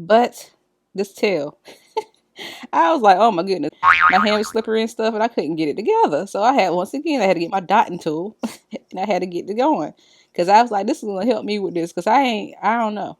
but this tail, I was like, oh my goodness, my hand was slippery and stuff, and I couldn't get it together. So I had, once again, I had to get my dotting tool, and I had to get it going, because I was like, this is gonna help me with this, because I don't know.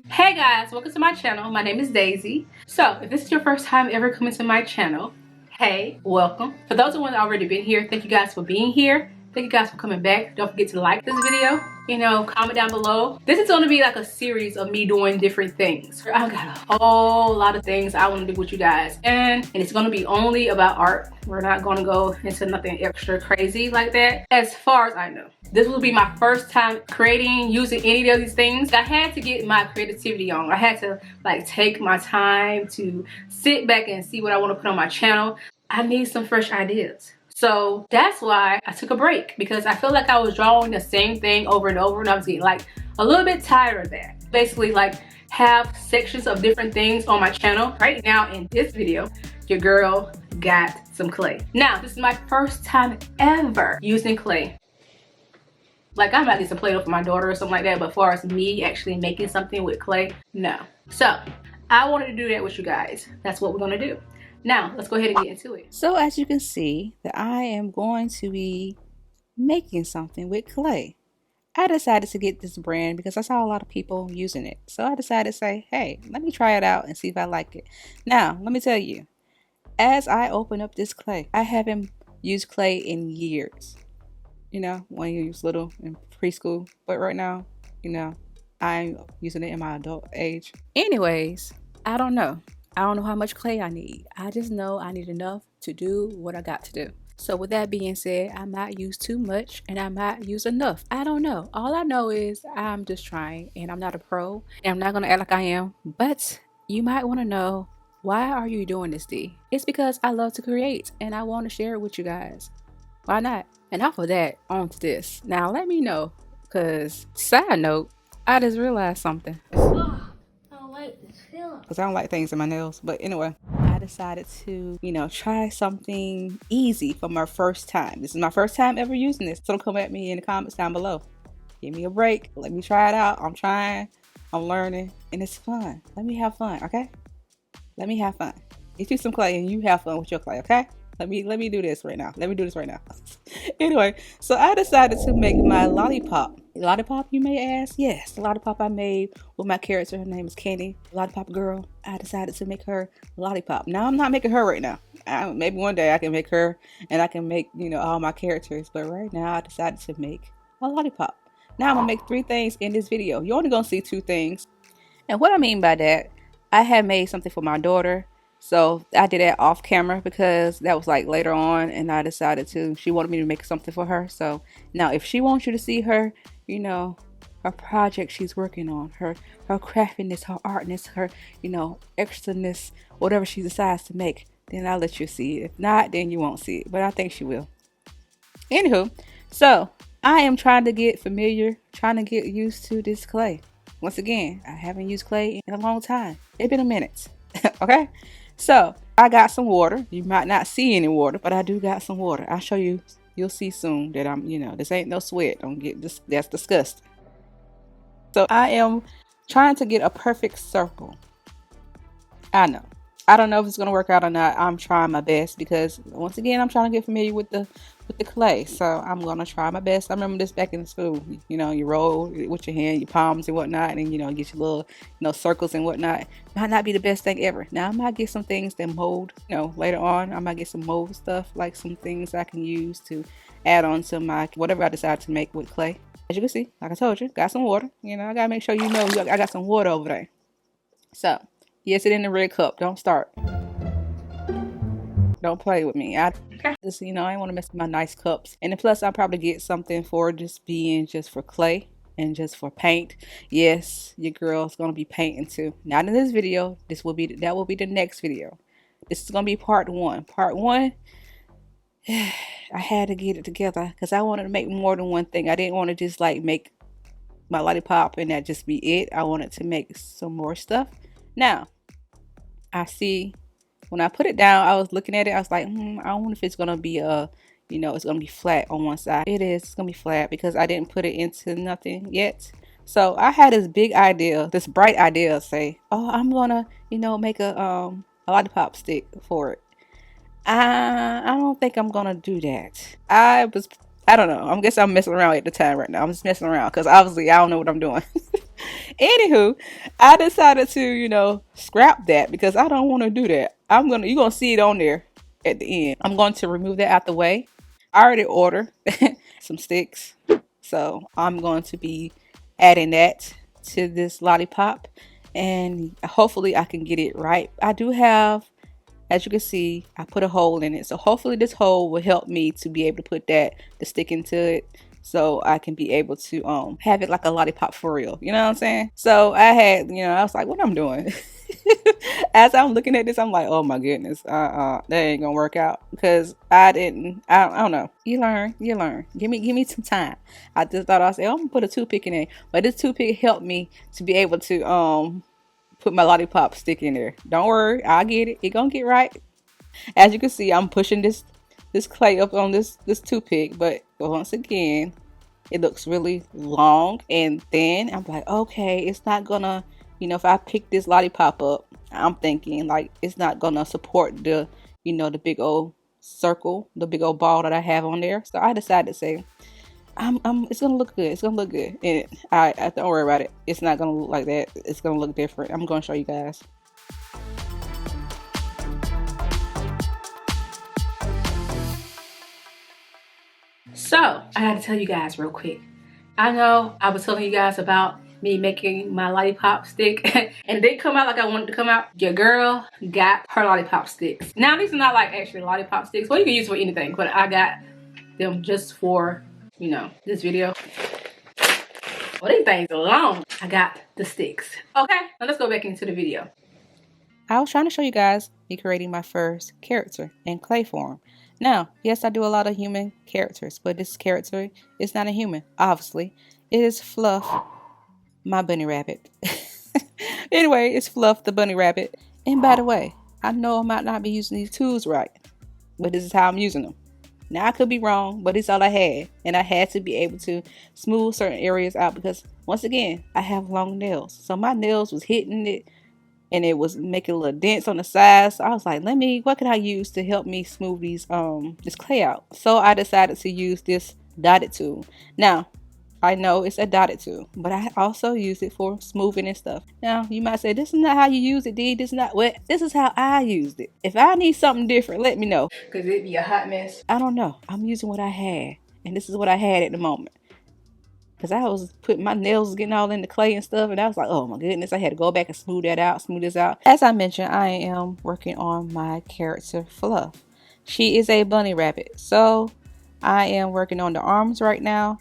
Hey guys, welcome to my channel. My name is Daisy. So if this is your first time ever coming to my channel, hey, welcome. For those who have already been here, thank you guys for being here. Thank you guys for coming back. Don't forget to like this video, comment down below. This is going to be like a series of me doing different things. I've got a whole lot of things I want to do with you guys, and it's going to be only about art. We're not going to go into nothing extra crazy like that, as far as I know. This will be my first time creating, using any of these things. I had to get my creativity on. I had to like take my time to sit back and see what I want to put on my channel. I need some fresh ideas. So that's why I took a break, because I felt like I was drawing the same thing over and over, and I was getting like a little bit tired of that. Basically like have sections of different things on my channel. Right now in this video, your girl got some clay. Now this is my first time ever using clay. Like I might get some Play-Doh for my daughter or something like that, but as far as me actually making something with clay, no. So I wanted to do that with you guys. That's what we're gonna do. Now let's go ahead and get into it. So as you can see, that I am going to be making something with clay. I decided to get this brand because I saw a lot of people using it. So I decided to say, hey, let me try it out and see if I like it. Now, let me tell you, as I open up this clay, I haven't used clay in years. When you was little in preschool, but right now, I'm using it in my adult age. Anyways, I don't know how much clay I need. I just know I need enough to do what I got to do. So with that being said, I might use too much and I might use enough. I don't know. All I know is I'm just trying, and I'm not a pro, and I'm not gonna act like I am. But you might want to know, why are you doing this, D? It's because I love to create and I want to share it with you guys. Why not? And off of that, on to this. Now let me know, because side note, I just realized something. Oh, I don't like this feeling. Because I don't like things in my nails. But anyway, I decided to, try something easy for my first time. This is my first time ever using this. So don't come at me in the comments down below. Give me a break. Let me try it out. I'm trying. I'm learning. And it's fun. Let me have fun, okay? Let me have fun. Get you some clay and you have fun with your clay, okay? Let me do this right now. Let me do this right now. Anyway, so I decided to make my lollipop. Lollipop, you may ask? Yes, the lollipop I made with my character. Her name is Candy, Lollipop Girl. I decided to make her lollipop. Now I'm not making her right now. Maybe one day I can make her, and I can make all my characters. But right now I decided to make a lollipop. Now I'm gonna make 3 things in this video. You're only gonna see 2 things. And what I mean by that, I had made something for my daughter. So I did that off camera because that was like later on, and I decided she wanted me to make something for her. So now if she wants you to see her, her project she's working on, her craftiness, her artness, her, extraness, whatever she decides to make, then I'll let you see it. If not, then you won't see it, but I think she will. Anywho, so I am trying to get familiar, trying to get used to this clay. Once again, I haven't used clay in a long time. It's been a minute. Okay, so I got some water. You might not see any water, but I do got some water. I'll show you. You'll see soon that I'm, this ain't no sweat. Don't get this. That's disgusting. So I am trying to get a perfect circle. I know. I don't know if it's gonna work out or not. I'm trying my best because once again, I'm trying to get familiar with the clay. So I'm gonna try my best. I remember this back in school. You roll with your hand, your palms and whatnot, and get your little circles and whatnot. Might not be the best thing ever. Now I might get some things that mold. Later on, I might get some mold stuff, like some things I can use to add on to my whatever I decide to make with clay. As you can see, like I told you, got some water. I gotta make sure I got some water over there. So. Yes, it in the red cup. Don't start. Don't play with me. I just, I want to mess with my nice cups. And then plus, I'll probably get something for just for clay and just for paint. Yes, your girl's going to be painting too. Not in this video. That will be the next video. This is going to be part 1. Part 1, I had to get it together because I wanted to make more than one thing. I didn't want to just like make my lollipop and that just be it. I wanted to make some more stuff. Now, I see when I put it down, I was looking at it. I was like, I wonder if it's going to be a, you know, it's gonna be flat on one side. It is, it's gonna be flat because I didn't put it into nothing yet. So I had this big idea, this bright idea, say, oh, I'm gonna, you know, make a lollipop stick for it. I don't think I'm gonna do that. I don't know. I guess I'm messing around at the time right now. I'm just messing around because obviously I don't know what I'm doing. Anywho, I decided to, you know, scrap that because I don't want to do that. You're gonna see it on there at the end. I'm going to remove that out the way. I already ordered some sticks, so I'm going to be adding that to this lollipop, and hopefully I can get it right. I do have, as you can see, I put a hole in it, so hopefully this hole will help me to be able to put the stick into it, so I can be able to have it like a lollipop for real, you know what I'm saying? So I had, you know, I was like, what I'm doing. As I'm looking at this, I'm like, oh my goodness, that ain't gonna work out because I don't know. You learn. Give me some time. I just thought I said, oh, I'm gonna put a toothpick in there, but this toothpick helped me to be able to put my lollipop stick in there. Don't worry, I'll get it. It gonna get right. As you can see, I'm pushing this clay up on this toothpick, but once again, it looks really long and thin. I'm like, okay, it's not gonna, you know, if I pick this lollipop up, I'm thinking like it's not gonna support the, you know, the big old circle, the big old ball that I have on there. So I decided to say, it's gonna look good. It's gonna look good, and I don't worry about it. It's not gonna look like that. It's gonna look different. I'm gonna show you guys. So I had to tell you guys real quick. I know I was telling you guys about me making my lollipop stick and it didn't come out like I wanted to come out. Your girl got her lollipop sticks. Now these are not like actually lollipop sticks. Well, you can use for anything, but I got them just for, you know, this video. Well, these things are long. I got the sticks. Okay, now let's go back into the video. I was trying to show you guys me creating my first character in clay form. Now, yes, I do a lot of human characters, but this character is not a human, obviously. It is Fluff, my bunny rabbit. Anyway, it's Fluff, the bunny rabbit. And by the way, I know I might not be using these tools right, but this is how I'm using them. Now, I could be wrong, but it's all I had. And I had to be able to smooth certain areas out because, once again, I have long nails. So my nails was hitting it and it was making little dents on the sides. So I was like, what can I use to help me smooth this clay out? So I decided to use this dotted tool. Now, I know it's a dotted tool, but I also use it for smoothing and stuff. Now, you might say, this is not how you use it, D. This is how I used it. If I need something different, let me know. Because it'd be a hot mess. I don't know. I'm using what I had. And this is what I had at the moment. Because I was putting my nails getting all in the clay and stuff. And I was like, oh my goodness. I had to go back and smooth this out. As I mentioned, I am working on my character Fluff. She is a bunny rabbit. So I am working on the arms right now.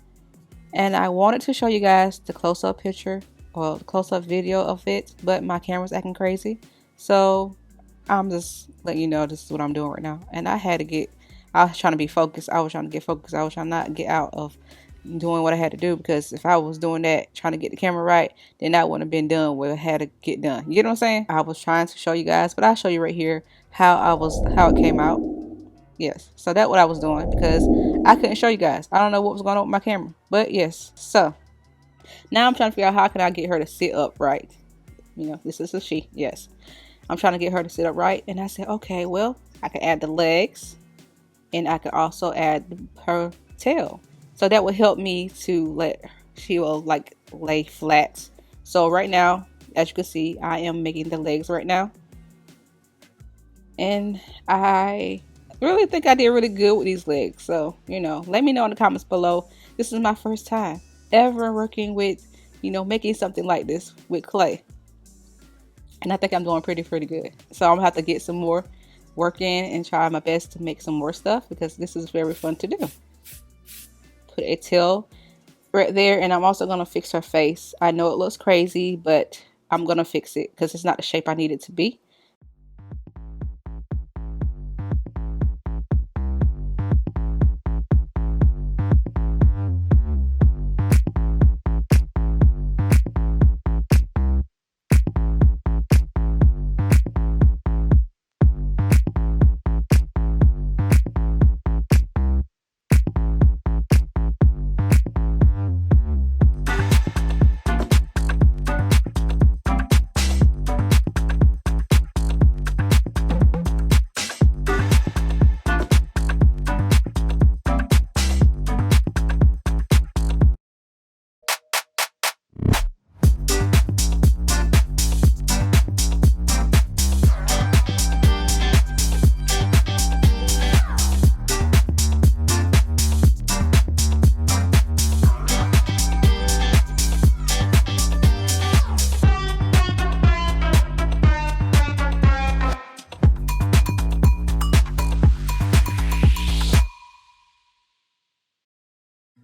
And I wanted to show you guys the close-up picture or the close-up video of it, but my camera's acting crazy. So I'm just letting you know this is what I'm doing right now. And I was trying to be focused. I was trying to get focused. I was trying not to get out of doing what I had to do, because if I was doing that, trying to get the camera right, then that wouldn't have been done what I had to get done. You know what I'm saying? I was trying to show you guys, but I'll show you right here how it came out. Yes, so that's what I was doing because I couldn't show you guys. I don't know what was going on with my camera, but yes. So now I'm trying to figure out how can I get her to sit up right. You know, this is a she. Yes, I'm trying to get her to sit up right, and I said, okay, well, I can add the legs, and I can also add her tail. So that will help me to she will like lay flat. So right now, as you can see, I am making the legs right now, and I really think I did really good with these legs. So, you know, let me know in the comments below. This is my first time ever working with, you know, making something like this with clay. And I think I'm doing pretty good. So I'm gonna have to get some more work in and try my best to make some more stuff, because this is very fun to do. Put a tail right there, and I'm also gonna fix her face. I know it looks crazy, but I'm gonna fix it because it's not the shape I need it to be.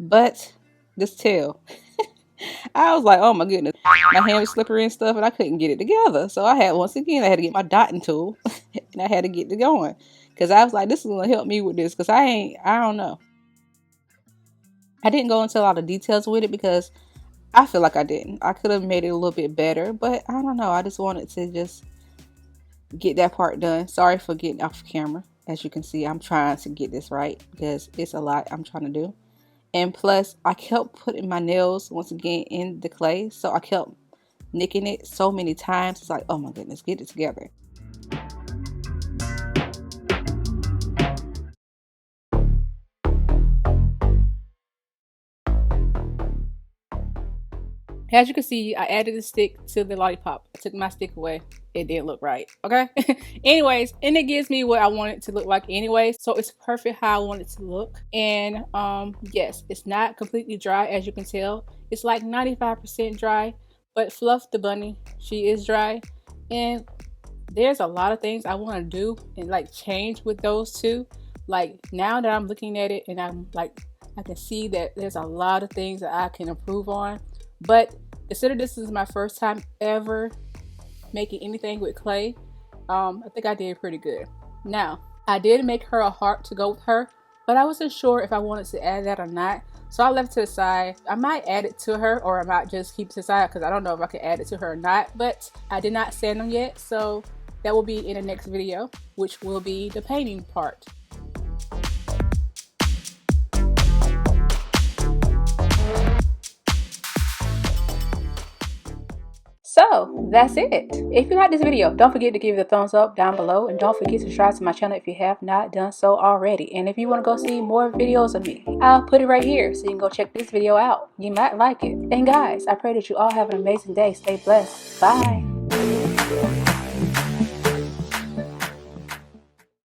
But this tail, I was like, oh my goodness, my hand was slippery and stuff, and I couldn't get it together. So I had to get my dotting tool, and I had to get it going, because I was like, this is gonna help me with this, because I don't know. I didn't go into a lot of details with it because I feel like I didn't. I could have made it a little bit better, but I don't know. I just wanted to just get that part done. Sorry for getting off camera. As you can see, I'm trying to get this right because it's a lot I'm trying to do. And plus, I kept putting my nails once again in the clay, so I kept nicking it so many times. It's like, oh my goodness, get it together. As you can see, I added a stick to the lollipop. I took my stick away. It didn't look right, okay? Anyways, and it gives me what I want it to look like anyway. So it's perfect how I want it to look. And yes, it's not completely dry, as you can tell. It's like 95% dry, but Fluff the bunny, she is dry. And there's a lot of things I want to do and like change with those two. Like now that I'm looking at it and I'm like, I can see that there's a lot of things that I can improve on. But consider this is my first time ever making anything with clay. I think I did pretty good. Now, I did make her a heart to go with her, but I wasn't sure if I wanted to add that or not. So I left it to the side. I might add it to her, or I might just keep it to the side because I don't know if I can add it to her or not. But I did not sand them yet, so that will be in the next video, which will be the painting part. So that's it. If you like this video, don't forget to give it a thumbs up down below, and don't forget to subscribe to my channel if you have not done so already. And if you want to go see more videos of me, I'll put it right here so you can go check this video out. You might like it. And guys, I pray that you all have an amazing day. Stay blessed. Bye.